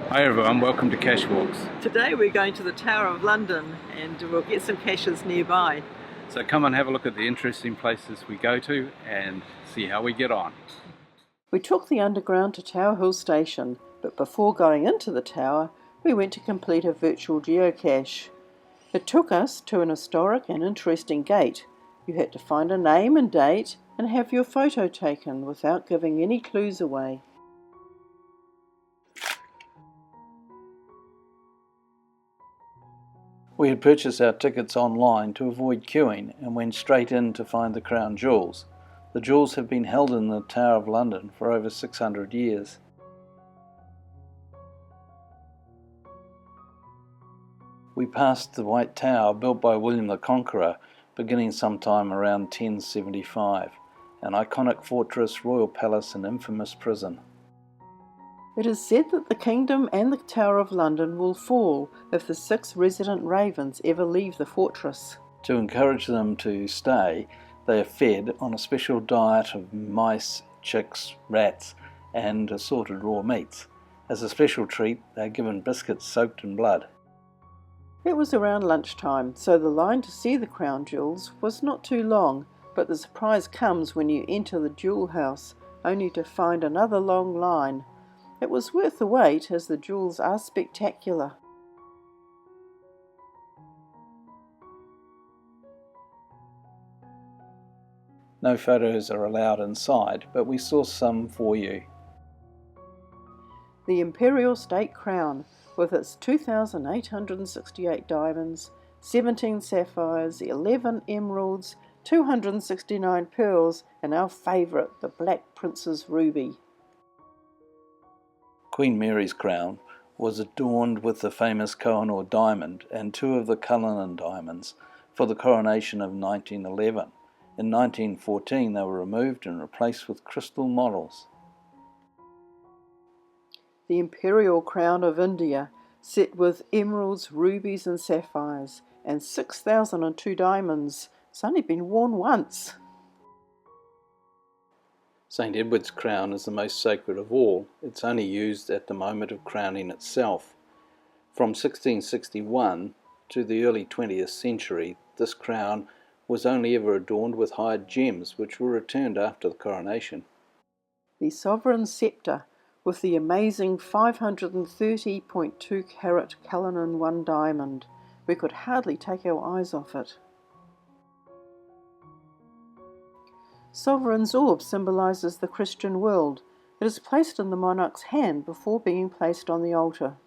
Hi everyone, welcome to Cache Walks. Today we're going to the Tower of London and we'll get some caches nearby. So come and have a look at the interesting places we go to and see how we get on. We took the underground to Tower Hill Station, but before going into the tower, we went to complete a virtual geocache. It took us to an historic and interesting gate. You had to find a name and date and have your photo taken without giving any clues away. We had purchased our tickets online to avoid queuing and went straight in to find the crown jewels. The jewels have been held in the Tower of London for over 600 years. We passed the White Tower built by William the Conqueror beginning sometime around 1075, an iconic fortress, royal palace and infamous prison. It is said that the kingdom and the Tower of London will fall if the 6 resident ravens ever leave the fortress. To encourage them to stay, they are fed on a special diet of mice, chicks, rats and assorted raw meats. As a special treat, they are given biscuits soaked in blood. It was around lunchtime, so the line to see the crown jewels was not too long, but the surprise comes when you enter the jewel house, only to find another long line. It was worth the wait, as the jewels are spectacular. No photos are allowed inside, but we saw some for you. The Imperial State Crown, with its 2,868 diamonds, 17 sapphires, 11 emeralds, 269 pearls, and our favourite, the Black Prince's ruby. Queen Mary's crown was adorned with the famous Koh-i-Noor diamond and 2 of the Cullinan diamonds for the coronation of 1911. In 1914 they were removed and replaced with crystal models. The Imperial Crown of India, set with emeralds, rubies and sapphires, and 6,002 diamonds. It's only been worn once. St. Edward's crown is the most sacred of all. It's only used at the moment of crowning itself. From 1661 to the early 20th century, this crown was only ever adorned with hired gems, which were returned after the coronation. The Sovereign Sceptre, with the amazing 530.2 carat Cullinan 1 diamond. We could hardly take our eyes off it. Sovereign's orb symbolises the Christian world. It is placed in the monarch's hand before being placed on the altar.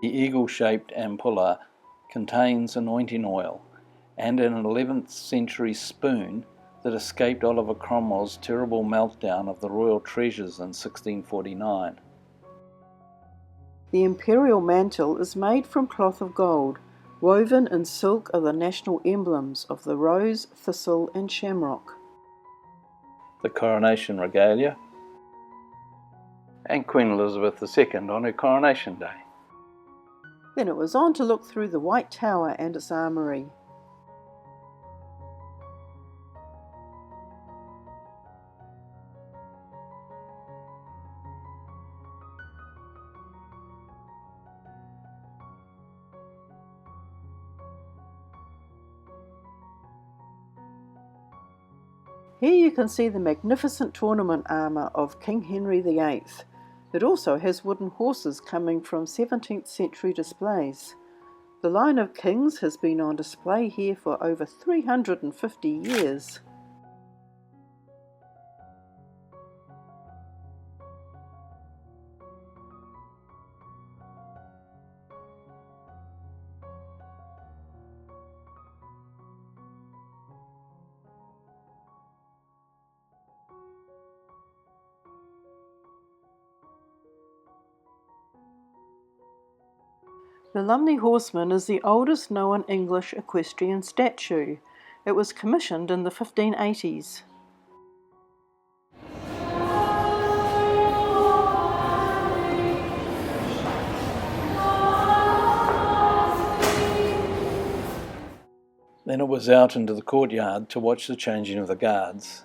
The eagle-shaped ampulla contains anointing oil and an 11th century spoon that escaped Oliver Cromwell's terrible meltdown of the royal treasures in 1649. The imperial mantle is made from cloth of gold. Woven in silk are the national emblems of the rose, thistle and shamrock. The coronation regalia, and Queen Elizabeth II on her coronation day. Then it was on to look through the White Tower and its armory. Here you can see the magnificent tournament armour of King Henry VIII. It also has wooden horses coming from 17th century displays. The line of kings has been on display here for over 350 years. The Lumley Horseman is the oldest known English equestrian statue. It was commissioned in the 1580s. Then it was out into the courtyard to watch the changing of the guards.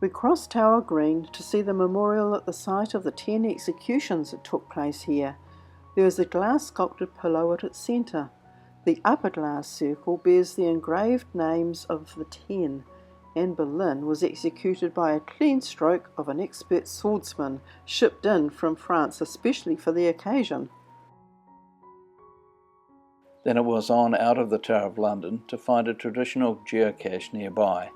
We crossed Tower Green to see the memorial at the site of the 10 executions that took place here. There is a glass sculpted pillow at its centre. The upper glass circle bears the engraved names of the 10. Anne Boleyn was executed by a clean stroke of an expert swordsman shipped in from France especially for the occasion. Then it was on out of the Tower of London to find a traditional geocache nearby.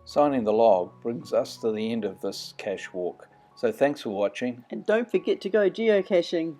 Signing the log brings us to the end of this cache walk, so thanks for watching. And don't forget to go geocaching!